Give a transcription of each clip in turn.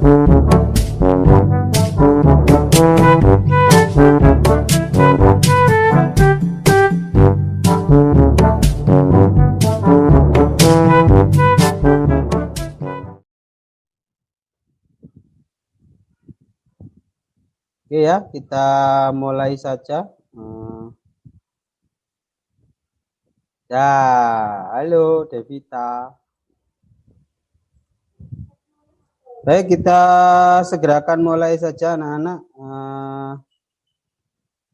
Oke ya, kita mulai saja. Ya, halo Devita. Baik, kita segerakan mulai saja anak-anak.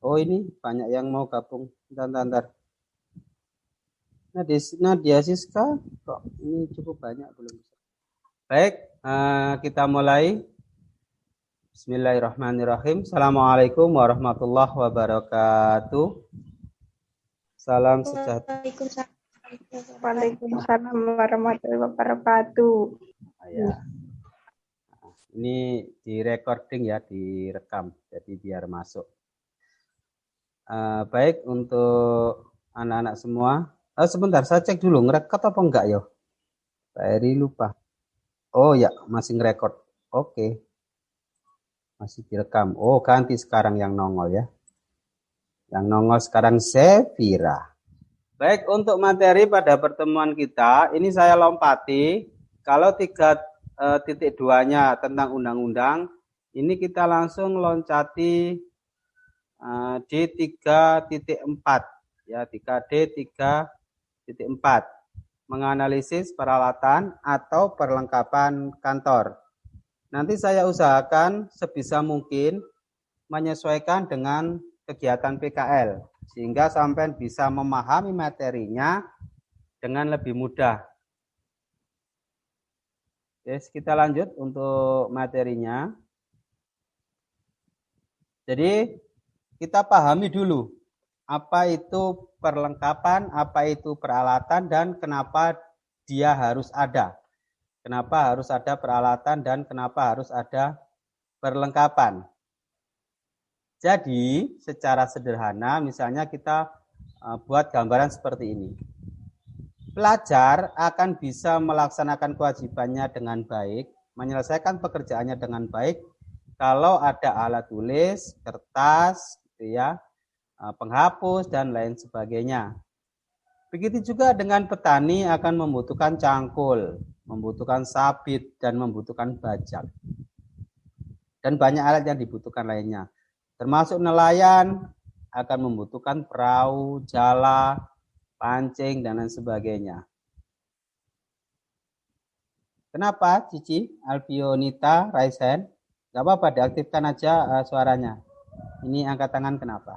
Oh ini banyak yang mau gabung. Bentar. Nadia Siska, kok ini cukup banyak belum bisa. Baik, kita mulai. Bismillahirrahmanirrahim. Assalamualaikum warahmatullahi wabarakatuh. Salam sejahtera. Waalaikumsalam warahmatullahi wabarakatuh. Ya. Ini di recording ya, direkam, jadi biar masuk. Baik untuk anak-anak semua. Sebentar, saya cek dulu ngerekord apa enggak ya? Pak Eri lupa. Oh ya, masih ngerekord. Oke. Masih direkam. Oh, ganti sekarang yang nongol ya. Yang nongol sekarang Sevira. Baik, untuk materi pada pertemuan kita, ini saya lompati. Kalau 3.2-nya tentang undang-undang, ini kita langsung loncati di 3.4. Ya, 3D 3.4. Menganalisis peralatan atau perlengkapan kantor. Nanti saya usahakan sebisa mungkin menyesuaikan dengan kegiatan PKL sehingga sampai bisa memahami materinya dengan lebih mudah. Oke, kita lanjut untuk materinya. Jadi kita pahami dulu apa itu perlengkapan, apa itu peralatan, dan kenapa dia harus ada. Kenapa harus ada peralatan dan kenapa harus ada perlengkapan. Jadi, secara sederhana, misalnya kita buat gambaran seperti ini. Pelajar akan bisa melaksanakan kewajibannya dengan baik, menyelesaikan pekerjaannya dengan baik, kalau ada alat tulis, kertas, gitu ya, penghapus, dan lain sebagainya. Begitu juga dengan petani akan membutuhkan cangkul, membutuhkan sabit, dan membutuhkan bajak. Dan banyak alat yang dibutuhkan lainnya. Termasuk nelayan akan membutuhkan perahu, jala, pancing, dan lain sebagainya. Kenapa Cici, Alfionita, raise hand? Gak apa-apa, diaktifkan aja suaranya. Ini angkat tangan kenapa?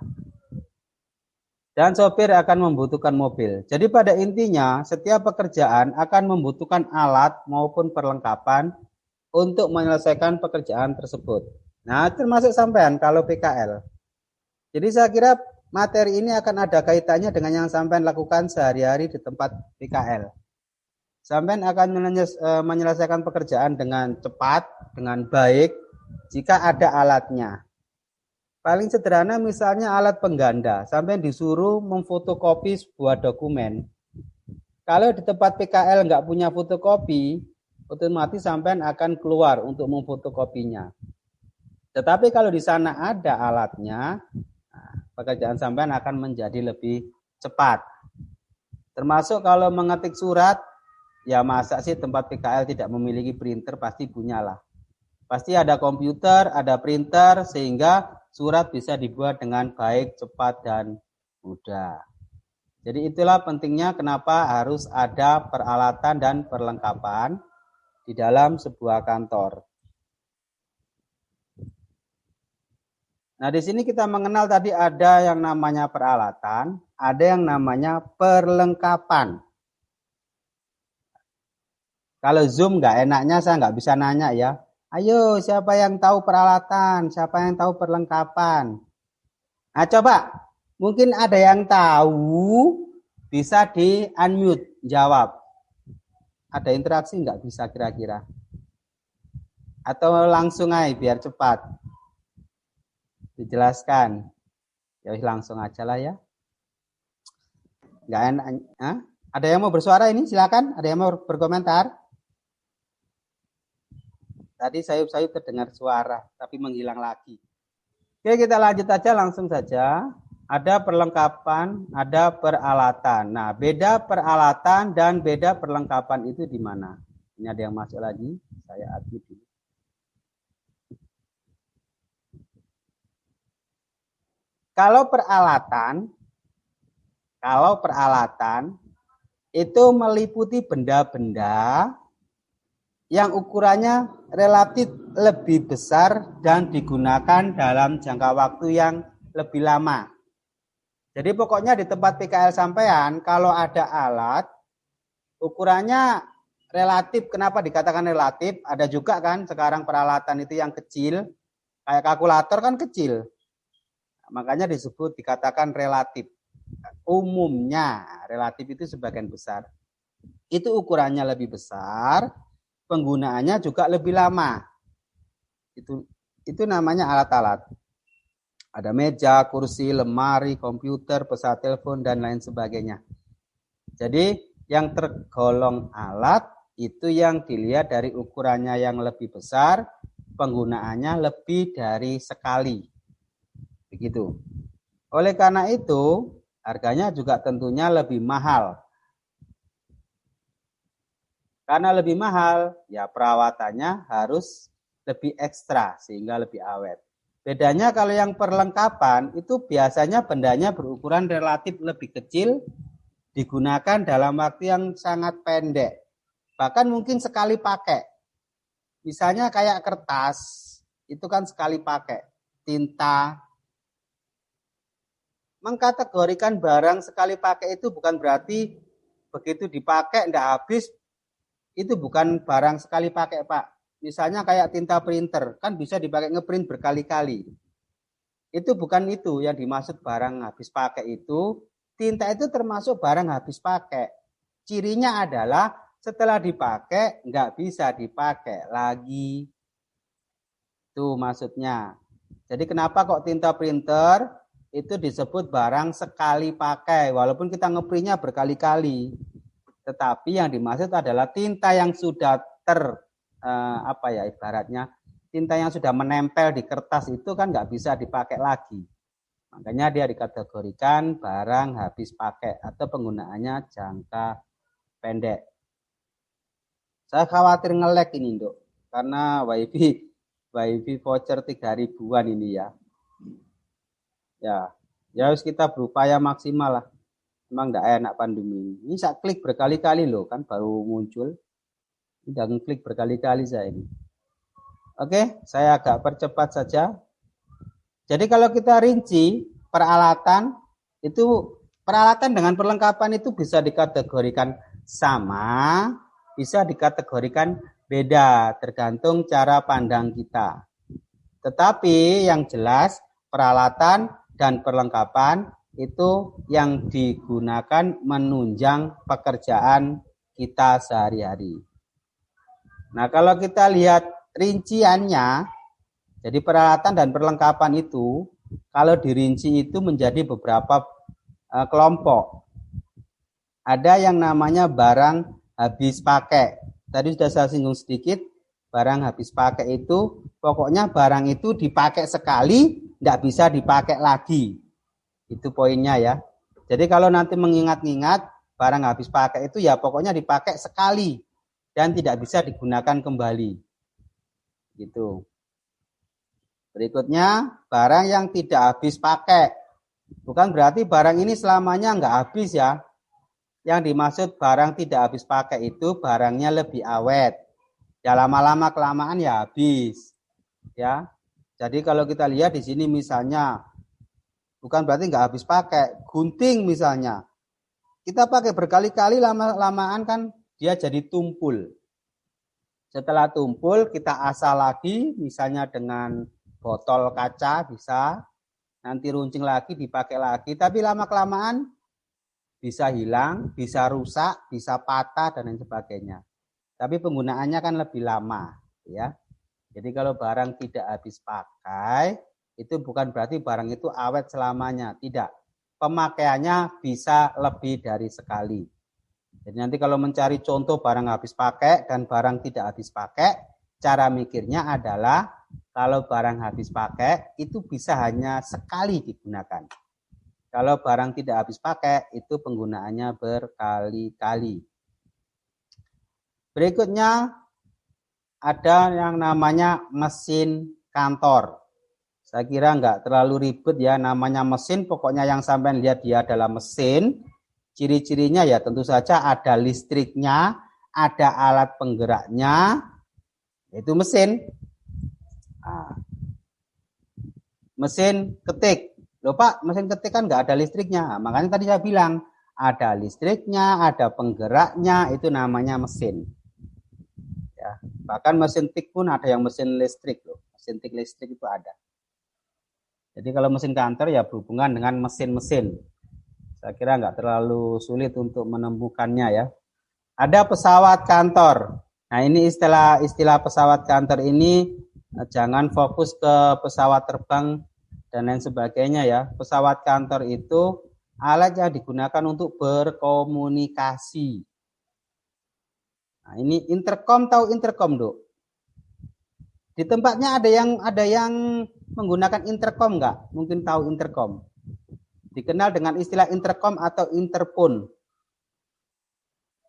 Dan sopir akan membutuhkan mobil. Jadi pada intinya, setiap pekerjaan akan membutuhkan alat maupun perlengkapan untuk menyelesaikan pekerjaan tersebut. Nah, termasuk sampean kalau PKL. Jadi saya kira materi ini akan ada kaitannya dengan yang sampean lakukan sehari-hari di tempat PKL. Sampean akan menyelesaikan pekerjaan dengan cepat, dengan baik, jika ada alatnya. Paling sederhana misalnya alat pengganda, sampai disuruh memfotokopi sebuah dokumen. Kalau di tempat PKL nggak punya fotokopi, otomatis sampean akan keluar untuk memfotokopinya. Tetapi kalau di sana ada alatnya, pekerjaan sampean akan menjadi lebih cepat. Termasuk kalau mengetik surat, ya masa sih tempat PKL tidak memiliki printer, pasti punyalah. Pasti ada komputer, ada printer, sehingga surat bisa dibuat dengan baik, cepat, dan mudah. Jadi itulah pentingnya kenapa harus ada peralatan dan perlengkapan di dalam sebuah kantor. Nah, di sini kita mengenal tadi ada yang namanya peralatan, ada yang namanya perlengkapan. Kalau Zoom nggak enaknya saya nggak bisa nanya ya. Ayo, siapa yang tahu peralatan? Siapa yang tahu perlengkapan? Nah, coba. Mungkin ada yang tahu, bisa di-unmute, jawab. Ada interaksi nggak bisa kira-kira? Atau langsung aja biar cepat. Dijelaskan. Ya langsung aja lah ya. Nggak enak. Ada yang mau bersuara ini? Silakan. Ada yang mau berkomentar? Tadi sayup-sayup terdengar suara, tapi menghilang lagi. Oke, kita lanjut aja langsung saja. Ada perlengkapan, ada peralatan. Nah, beda peralatan dan beda perlengkapan itu di mana? Ini ada yang masuk lagi. Saya admit dulu. Kalau peralatan itu meliputi benda-benda yang ukurannya relatif lebih besar dan digunakan dalam jangka waktu yang lebih lama. Jadi pokoknya di tempat PKL sampean kalau ada alat ukurannya relatif. Kenapa dikatakan relatif? Ada juga kan sekarang peralatan itu yang kecil, kayak kalkulator kan kecil. Makanya disebut dikatakan relatif. Umumnya relatif itu sebagian besar. Itu ukurannya lebih besar, penggunaannya juga lebih lama. Itu namanya alat-alat. Ada meja, kursi, lemari, komputer, pesawat telepon, dan lain sebagainya. Jadi yang tergolong alat itu yang dilihat dari ukurannya yang lebih besar, penggunaannya lebih dari sekali. Begitu. Oleh karena itu, harganya juga tentunya lebih mahal. Karena lebih mahal, ya perawatannya harus lebih ekstra sehingga lebih awet. Bedanya kalau yang perlengkapan itu biasanya bendanya berukuran relatif lebih kecil, digunakan dalam waktu yang sangat pendek. Bahkan mungkin sekali pakai. Misalnya kayak kertas, itu kan sekali pakai. Tinta. Mengkategorikan barang sekali pakai itu bukan berarti begitu dipakai enggak habis, itu bukan barang sekali pakai, Pak. Misalnya kayak tinta printer, kan bisa dipakai ngeprint berkali-kali. Itu bukan itu yang dimaksud barang habis pakai itu. Tinta itu termasuk barang habis pakai. Cirinya adalah setelah dipakai nggak bisa dipakai lagi. Itu maksudnya. Jadi kenapa kok tinta printer itu disebut barang sekali pakai, walaupun kita ngeprintnya berkali-kali. Tetapi yang dimaksud adalah tinta yang sudah ibaratnya tinta yang sudah menempel di kertas itu kan nggak bisa dipakai lagi. Makanya dia dikategorikan barang habis pakai atau penggunaannya jangka pendek. Saya khawatir nge-lag ini, Nduk, karena wifi voucher 3.000-an ini ya. Ya harus kita berupaya maksimal lah. Memang enggak enak pandemi. Ini saya klik berkali-kali loh, kan baru muncul. Udah ngeklik berkali-kali saya ini. Oke, saya agak percepat saja. Jadi kalau kita rinci peralatan dengan perlengkapan itu bisa dikategorikan sama, bisa dikategorikan beda, tergantung cara pandang kita. Tetapi yang jelas peralatan dan perlengkapan itu yang digunakan menunjang pekerjaan kita sehari-hari. Nah, kalau kita lihat rinciannya, jadi peralatan dan perlengkapan itu kalau dirinci itu menjadi beberapa kelompok. Ada yang namanya barang habis pakai. Tadi sudah saya singgung sedikit, barang habis pakai itu pokoknya barang itu dipakai sekali, nggak bisa dipakai lagi. Itu poinnya ya. Jadi kalau nanti mengingat-ingat barang habis pakai itu ya pokoknya dipakai sekali dan tidak bisa digunakan kembali. Gitu. Berikutnya barang yang tidak habis pakai. Bukan berarti barang ini selamanya nggak habis ya. Yang dimaksud barang tidak habis pakai itu barangnya lebih awet. Ya lama-lama kelamaan ya habis. Ya. Jadi kalau kita lihat di sini misalnya bukan berarti nggak habis pakai. Gunting misalnya. Kita pakai berkali-kali lama-lamaan kan dia jadi tumpul. Setelah tumpul kita asal lagi misalnya dengan botol kaca bisa. Nanti runcing lagi dipakai lagi. Tapi lama-kelamaan bisa hilang, bisa rusak, bisa patah dan lain sebagainya. Tapi penggunaannya kan lebih lama, ya. Jadi kalau barang tidak habis pakai, itu bukan berarti barang itu awet selamanya, tidak. Pemakaiannya bisa lebih dari sekali. Jadi nanti kalau mencari contoh barang habis pakai dan barang tidak habis pakai, cara mikirnya adalah kalau barang habis pakai itu bisa hanya sekali digunakan. Kalau barang tidak habis pakai itu penggunaannya berkali-kali. Berikutnya ada yang namanya mesin kantor. Saya kira nggak terlalu ribet ya, namanya mesin, pokoknya yang sampai lihat dia adalah mesin. Ciri-cirinya ya tentu saja ada listriknya, ada alat penggeraknya, yaitu mesin. Nah, mesin ketik. Loh Pak, mesin ketik kan nggak ada listriknya. Nah, makanya tadi saya bilang, ada listriknya, ada penggeraknya, itu namanya mesin. Ya, bahkan mesin tik pun ada yang mesin listrik loh. Mesin tik listrik itu ada. Jadi kalau mesin kantor ya berhubungan dengan mesin-mesin. Saya kira nggak terlalu sulit untuk menemukannya ya. Ada pesawat kantor. Nah ini istilah pesawat kantor ini jangan fokus ke pesawat terbang dan lain sebagainya ya. Pesawat kantor itu alat yang digunakan untuk berkomunikasi. Nah ini intercom, tahu intercom Dok? Di tempatnya ada yang menggunakan intercom nggak? Mungkin tahu intercom. Dikenal dengan istilah intercom atau interphone.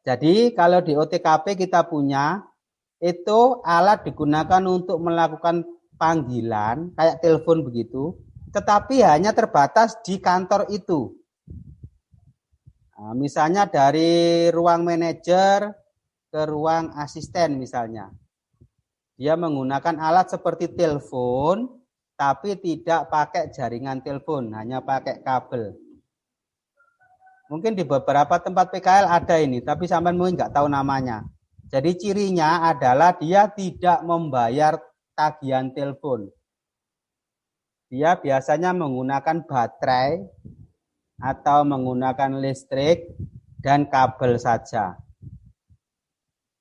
Jadi kalau di OTKP kita punya, itu alat digunakan untuk melakukan panggilan, kayak telepon begitu, tetapi hanya terbatas di kantor itu. Nah, misalnya dari ruang manajer ke ruang asisten misalnya. Dia menggunakan alat seperti telepon, tapi tidak pakai jaringan telepon, hanya pakai kabel. Mungkin di beberapa tempat PKL ada ini, tapi sampai mungkin nggak tahu namanya. Jadi cirinya adalah dia tidak membayar tagihan telepon. Dia biasanya menggunakan baterai atau menggunakan listrik dan kabel saja.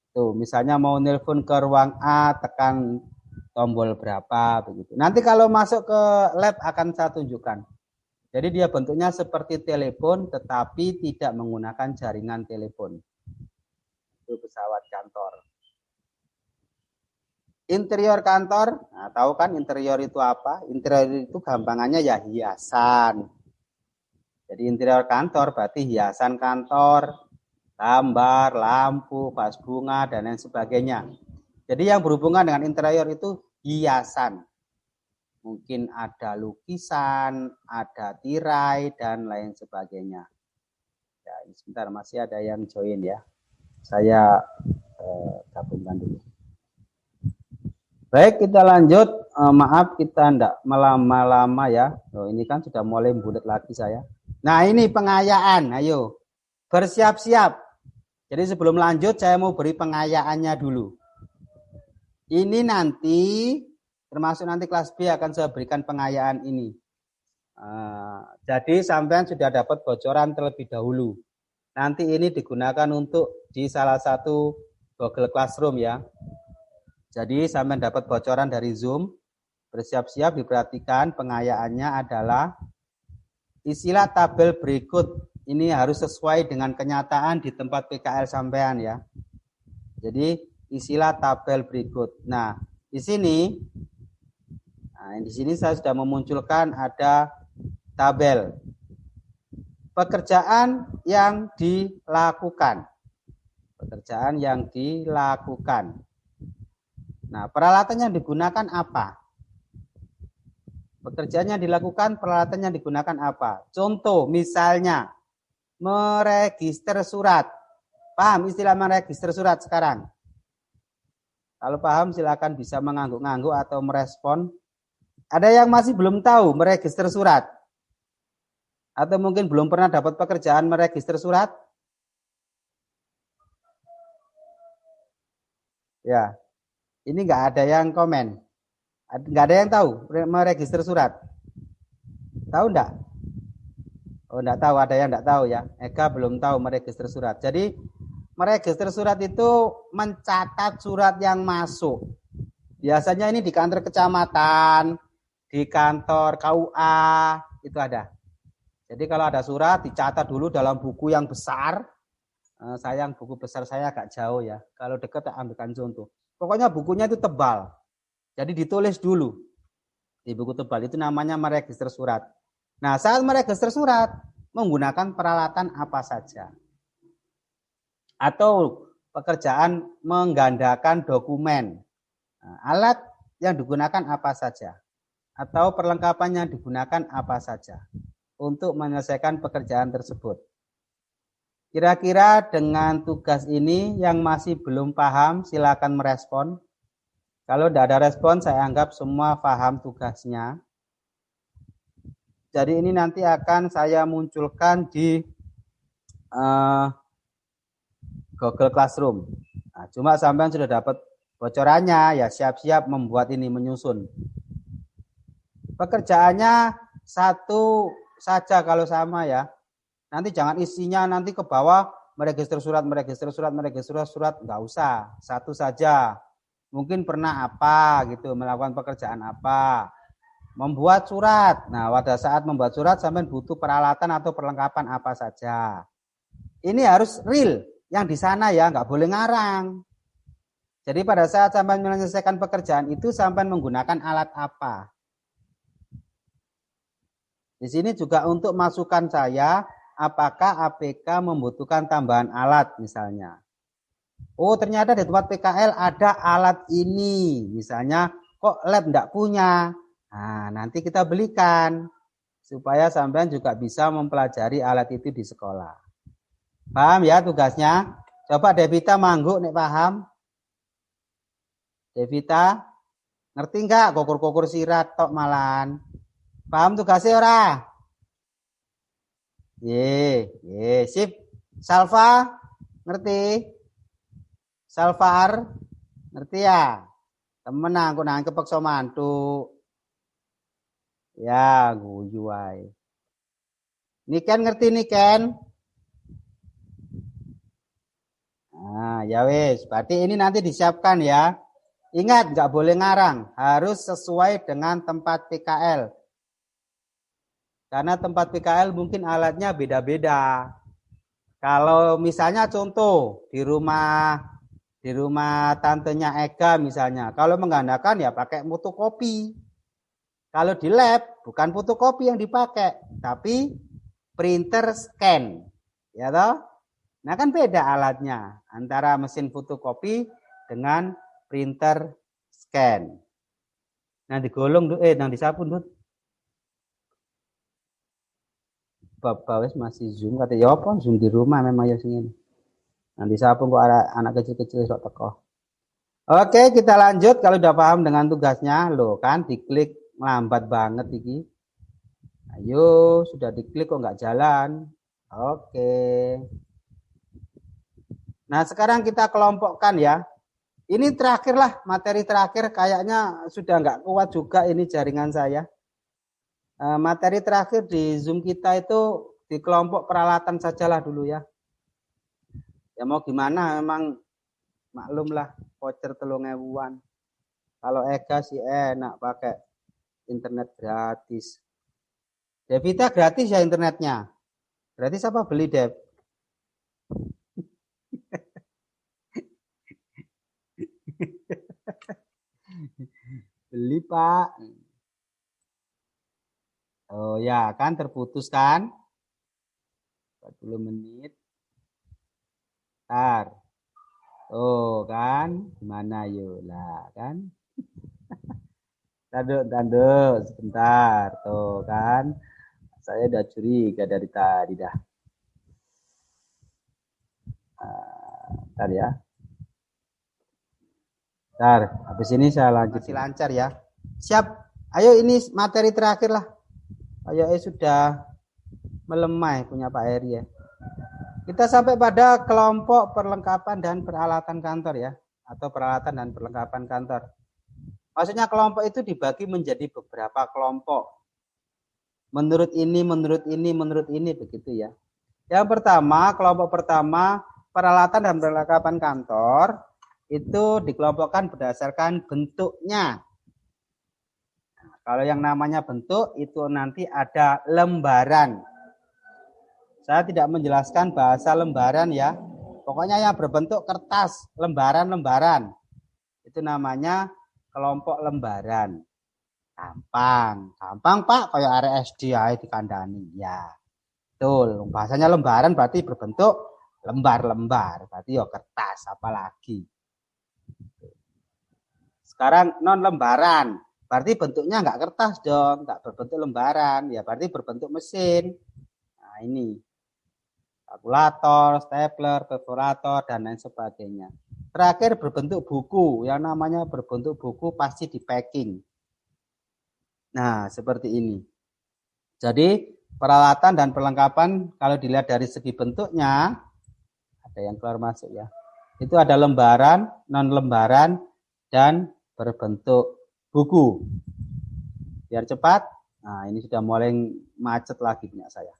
Tuh, misalnya mau nelpon ke ruang A, tekan tombol berapa begitu. Nanti kalau masuk ke lab akan saya tunjukkan. Jadi dia bentuknya seperti telepon tetapi tidak menggunakan jaringan telepon. Itu pesawat kantor. Interior kantor, nah, tahu kan interior itu apa? Interior itu gampangannya ya hiasan. Jadi interior kantor berarti hiasan kantor, gambar, lampu, vas bunga, dan lain sebagainya. Jadi yang berhubungan dengan interior itu hiasan. Mungkin ada lukisan, ada tirai, dan lain sebagainya. Ya, sebentar masih ada yang join ya. Saya gabungkan dulu. Baik, kita lanjut. Maaf kita tidak melama-lama ya. Loh, ini kan sudah mulai bulat lagi saya. Nah ini pengayaan, ayo bersiap-siap. Jadi sebelum lanjut saya mau beri pengayaannya dulu. Ini nanti termasuk nanti kelas B akan saya berikan pengayaan ini. Jadi sampean sudah dapat bocoran terlebih dahulu. Nanti ini digunakan untuk di salah satu Google Classroom ya. Jadi sampean dapat bocoran dari Zoom. Bersiap-siap diperhatikan pengayaannya adalah istilah tabel berikut. Ini harus sesuai dengan kenyataan di tempat PKL sampean ya. Jadi istilah tabel berikut. Nah, di sini saya sudah memunculkan ada tabel pekerjaan yang dilakukan. Pekerjaan yang dilakukan. Nah, peralatan yang digunakan apa? Pekerjaan yang dilakukan, peralatan yang digunakan apa? Contoh, misalnya meregister surat. Paham istilah meregister surat sekarang? Kalau paham silakan bisa mengangguk-angguk atau merespon. Ada yang masih belum tahu meregister surat? Atau mungkin belum pernah dapat pekerjaan meregister surat? Ya, ini nggak ada yang komen. Nggak ada yang tahu meregister surat. Tahu enggak? Oh, enggak tahu, ada yang enggak tahu ya. Eka belum tahu meregister surat. Jadi meregister surat itu mencatat surat yang masuk. Biasanya ini di kantor kecamatan, di kantor KUA, itu ada. Jadi kalau ada surat dicatat dulu dalam buku yang besar. Sayang buku besar saya agak jauh ya. Kalau dekat tak ambilkan contoh. Pokoknya bukunya itu tebal. Jadi ditulis dulu. Di buku tebal itu namanya meregister surat. Nah, saat meregister surat, menggunakan peralatan apa saja. Atau pekerjaan menggandakan dokumen. Nah, alat yang digunakan apa saja. Atau perlengkapan yang digunakan apa saja. Untuk menyelesaikan pekerjaan tersebut. Kira-kira dengan tugas ini yang masih belum paham, silakan merespon. Kalau tidak ada respon, saya anggap semua paham tugasnya. Jadi ini nanti akan saya munculkan di Google Classroom. Nah, cuma sampean sudah dapat bocorannya, ya siap-siap membuat ini, menyusun. Pekerjaannya satu saja kalau sama ya. Nanti jangan isinya nanti ke bawah meregister surat, enggak usah. Satu saja. Mungkin pernah apa gitu, melakukan pekerjaan apa. Membuat surat. Nah, pada saat membuat surat sampai butuh peralatan atau perlengkapan apa saja. Ini harus real yang di sana ya, enggak boleh ngarang. Jadi pada saat sampai menyelesaikan pekerjaan itu sampai menggunakan alat apa. Di sini juga untuk masukan saya, apakah APK membutuhkan tambahan alat misalnya. Oh ternyata di tempat PKL ada alat ini. Misalnya kok lab enggak punya. Nah nanti kita belikan. Supaya sampean juga bisa mempelajari alat itu di sekolah. Paham ya tugasnya? Coba Devita mangguk nek paham. Devita ngerti enggak kokur-kokur sirat tok malan. Paham tugasnya ora? Ye, sip. Salva, ngerti? Salvar, ngerti ya? Temen aku nang kepeksa mantuk. Ya, guyu wae. Niken ngerti Niken? Nah, ya wis, berarti ini nanti disiapkan ya. Ingat, nggak boleh ngarang, harus sesuai dengan tempat PKL. Karena tempat PKL mungkin alatnya beda-beda. Kalau misalnya contoh di rumah tantenya Ega misalnya, kalau menggandakan ya pakai fotokopi. Kalau di lab bukan fotokopi yang dipakai, tapi printer scan. Ya toh? Nah kan beda alatnya antara mesin fotokopi dengan printer scan. Nah digolong nang disapu Dut. Bapak wis masih Zoom kata ya apa Zoom di rumah memang ya sing ini. Nanti siapa kok ada anak kecil-kecil sok teko. Oke, kita lanjut kalau udah paham dengan tugasnya. Loh kan diklik melambat banget iki. Ayo, sudah diklik kok nggak jalan. Oke. Nah, sekarang kita kelompokkan ya. Ini terakhir lah, materi terakhir kayaknya sudah nggak kuat juga ini jaringan saya. Materi terakhir di Zoom kita itu di kelompok peralatan sajalah dulu ya. Ya mau gimana memang maklum lah voucher 3.000-an. Kalau Ega sih enak pakai internet gratis. Devita gratis ya internetnya. Gratis apa beli Dev? Beli Pak. Oh ya kan terputus kan? 40 menit. Ntar. Oh kan, gimana yuk lah kan? Tanduk, sebentar. Tuh kan, saya udah curiga dari tadi dah. Ntar ya. Ntar, habis ini saya lanjut. Masih lancar ya. Siap. Ayo ini materi terakhir lah. Ayo sudah melemah punya Pak Heri ya. Kita sampai pada kelompok perlengkapan dan peralatan kantor ya. Atau peralatan dan perlengkapan kantor. Maksudnya kelompok itu dibagi menjadi beberapa kelompok. Menurut ini begitu ya. Yang pertama, kelompok pertama peralatan dan perlengkapan kantor itu dikelompokkan berdasarkan bentuknya. Nah, kalau yang namanya bentuk itu nanti ada lembaran. Saya tidak menjelaskan bahasa lembaran ya. Pokoknya yang berbentuk kertas, lembaran-lembaran. Itu namanya kelompok lembaran. Gampang Pak, kayak area SD ae dikandani. Ya, betul. Bahasanya lembaran berarti berbentuk lembar-lembar, berarti ya kertas apalagi. Sekarang non lembaran, berarti bentuknya nggak kertas dong, nggak berbentuk lembaran, ya berarti berbentuk mesin. Nah ini kalkulator, stapler, perforator, dan lain sebagainya. Terakhir berbentuk buku, yang namanya berbentuk buku pasti di packing. Nah, seperti ini. Jadi, peralatan dan perlengkapan kalau dilihat dari segi bentuknya, ada yang keluar masuk ya. Itu ada lembaran, non-lembaran, dan berbentuk buku. Biar cepat. Nah, ini sudah mulai macet lagi punya saya.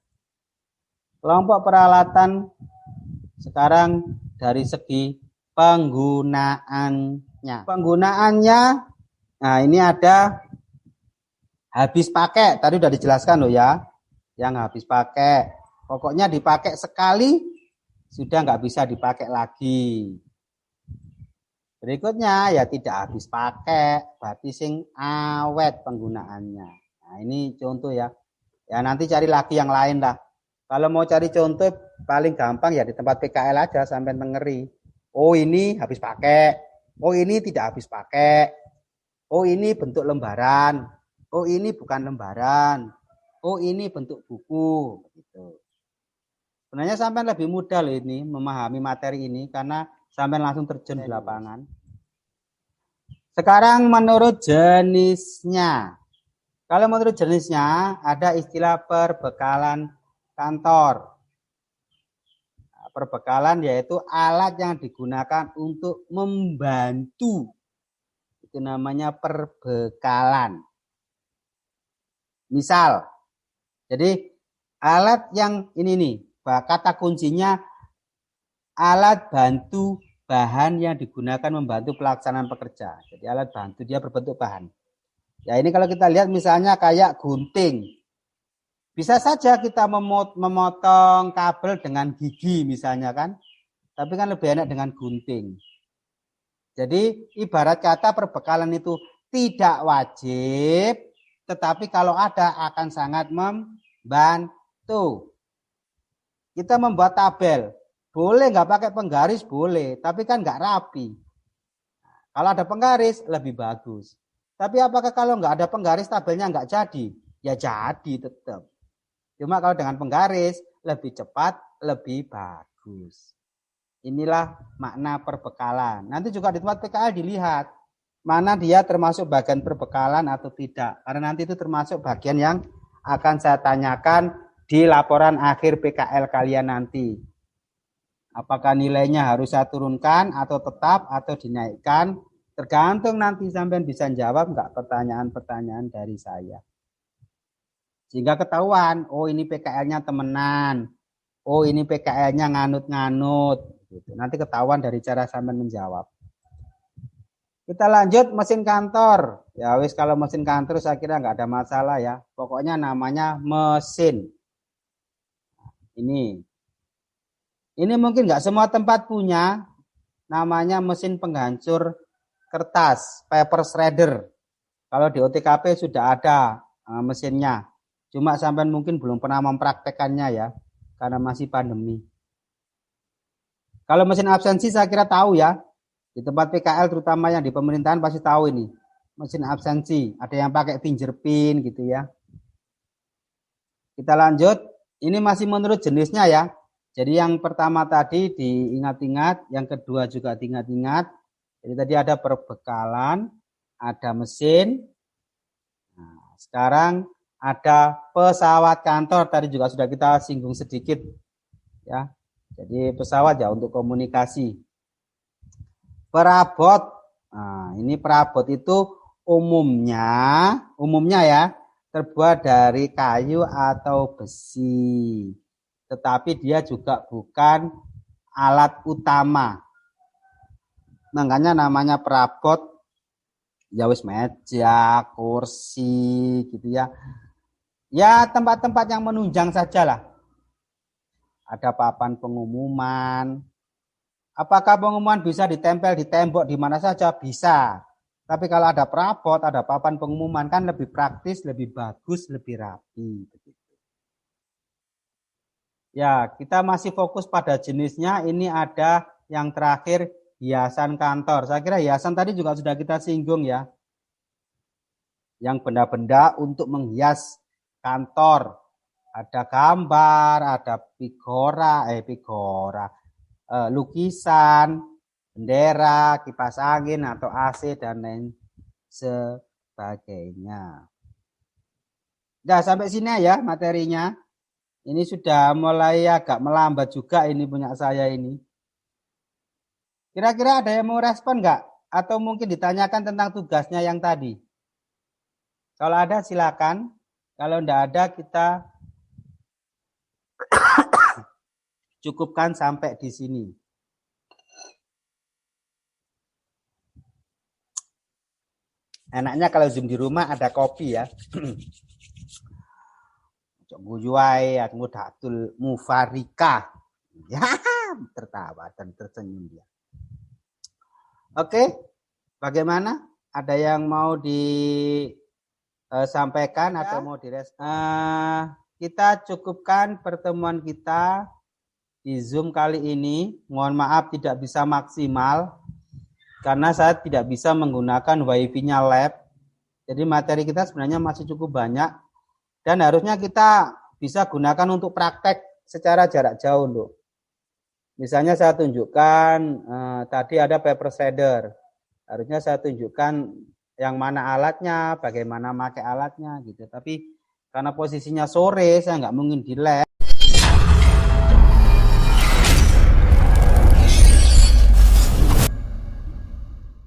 Kelompok peralatan sekarang dari segi penggunaannya. Penggunaannya, nah ini ada habis pakai, tadi udah dijelaskan loh ya, yang habis pakai. Pokoknya dipakai sekali, sudah nggak bisa dipakai lagi. Berikutnya ya tidak habis pakai, berarti sing awet penggunaannya. Nah ini contoh ya. Ya nanti cari lagi yang lain lah. Kalau mau cari contoh paling gampang ya di tempat PKL aja sampai mengeri. Oh ini habis pakai, oh ini tidak habis pakai, oh ini bentuk lembaran. Oh ini bukan lembaran. Oh ini bentuk buku. Begitu. Sebenarnya sampai lebih mudah loh ini memahami materi ini karena sampai langsung terjun di lapangan. Sekarang menurut jenisnya. Kalau menurut jenisnya ada istilah perbekalan kantor. Perbekalan yaitu alat yang digunakan untuk membantu. Itu namanya perbekalan. Misal, jadi alat yang ini nih, kata kuncinya alat bantu bahan yang digunakan membantu pelaksanaan pekerja. Jadi alat bantu dia berbentuk bahan. Ya ini kalau kita lihat misalnya kayak gunting. Bisa saja kita memotong kabel dengan gigi misalnya kan. Tapi kan lebih enak dengan gunting. Jadi ibarat kata perbekalan itu tidak wajib. Tetapi kalau ada akan sangat membantu. Kita membuat tabel. Boleh nggak pakai penggaris? Boleh. Tapi kan nggak rapi. Kalau ada penggaris lebih bagus. Tapi apakah kalau nggak ada penggaris tabelnya nggak jadi? Ya jadi tetap. Cuma kalau dengan penggaris lebih cepat, lebih bagus. Inilah makna perbekalan. Nanti juga di tempat PKL dilihat. Mana dia termasuk bagian perbekalan atau tidak. Karena nanti itu termasuk bagian yang akan saya tanyakan di laporan akhir PKL kalian nanti. Apakah nilainya harus saya turunkan atau tetap atau dinaikkan. Tergantung nanti sampean bisa jawab enggak pertanyaan-pertanyaan dari saya. Sehingga ketahuan, oh ini PKL-nya temenan. Oh ini PKL-nya nganut-nganut. Gitu. Nanti ketahuan dari cara sampean menjawab. Kita lanjut mesin kantor. Ya wis kalau mesin kantor saya kira nggak ada masalah ya. Pokoknya namanya mesin. Ini mungkin nggak semua tempat punya. Namanya mesin penghancur kertas, paper shredder. Kalau di OTKP sudah ada mesinnya. Cuma sampai mungkin belum pernah mempraktekannya ya. Karena masih pandemi. Kalau mesin absensi saya kira tahu ya. Di tempat PKL terutama yang di pemerintahan pasti tahu ini. Mesin absensi. Ada yang pakai fingerprint gitu ya. Kita lanjut. Ini masih menurut jenisnya ya. Jadi yang pertama tadi diingat-ingat. Yang kedua juga diingat-ingat. Jadi tadi ada perbekalan. Ada mesin. Nah, sekarang ada pesawat kantor. Tadi juga sudah kita singgung sedikit. Ya. Jadi pesawat ya untuk komunikasi. Perabot. Nah, ini perabot itu umumnya ya terbuat dari kayu atau besi. Tetapi dia juga bukan alat utama. Makanya namanya perabot. Ya wis meja, kursi gitu ya. Ya tempat-tempat yang menunjang sajalah. Ada papan pengumuman. Apakah pengumuman bisa ditempel di tembok di mana saja? Bisa. Tapi kalau ada perabot, ada papan pengumuman kan lebih praktis, lebih bagus, lebih rapi. Ya, kita masih fokus pada jenisnya. Ini ada yang terakhir hiasan kantor. Saya kira hiasan tadi juga sudah kita singgung ya. Yang benda-benda untuk menghias kantor. Ada gambar, ada lukisan, bendera, kipas angin atau AC dan lain sebagainya. Nah, sampai sini ya materinya. Ini sudah mulai agak melambat juga ini punya saya ini. Kira-kira ada yang mau respon nggak? Atau mungkin ditanyakan tentang tugasnya yang tadi? Kalau ada silakan. Kalau enggak ada kita cukupkan sampai di sini. Enaknya kalau Zoom di rumah ada kopi ya. Guyuai mudatul mufarika. Ya, tertawa dan tersenyum dia. Oke, bagaimana? Ada yang mau disampaikan atau mau direspon? Kita cukupkan pertemuan kita di Zoom kali ini. Mohon maaf tidak bisa maksimal karena saya tidak bisa menggunakan wifi-nya lab. Jadi materi kita sebenarnya masih cukup banyak dan harusnya kita bisa gunakan untuk praktek secara jarak jauh loh. Misalnya saya tunjukkan tadi ada paper shredder. Harusnya saya tunjukkan yang mana alatnya, bagaimana pakai alatnya gitu. Tapi karena posisinya sore, saya nggak mungkin di lab.